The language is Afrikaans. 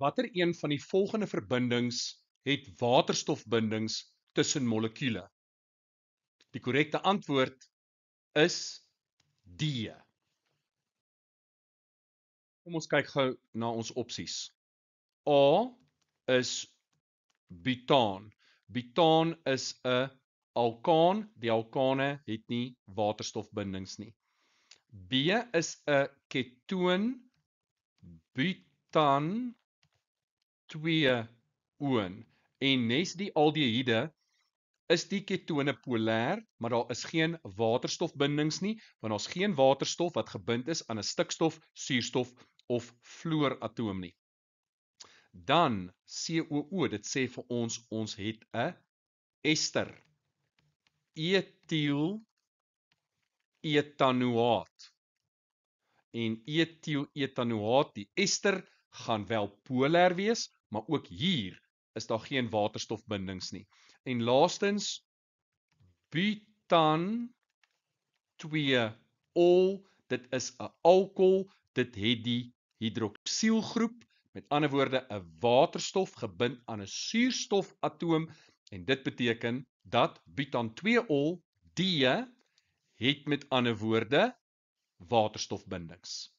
Watter een van die volgende verbindings het waterstofbindings tussen molekule? Die korrekte antwoord is D. Kom ons kyk gou na ons opsies. A is butaan. Butaan is 'n alkaan. Die alkane het nie waterstofbindings nie. B is 'n ketoon. Butan 2 oon. En nes die aldehiede is die ketone polêr, maar daar is geen waterstofbindings nie, want daar's geen waterstof wat gebind is aan 'n stikstof, suurstof of fluoratoom nie. Dan COO, dit sê vir ons het 'n ester. Etiel-etanoaat. En etiel-etanoaat, die ester gaan wel polêr wees, maar ook hier is daar geen waterstofbindings nie. En laastens butan 2-ol, dit is 'n alkohol, dit het die hidroksielgroep, met ander woorde 'n waterstof gebind aan 'n suurstofatoom en dit beteken dat butan 2-ol D het met ander woorde waterstofbindings.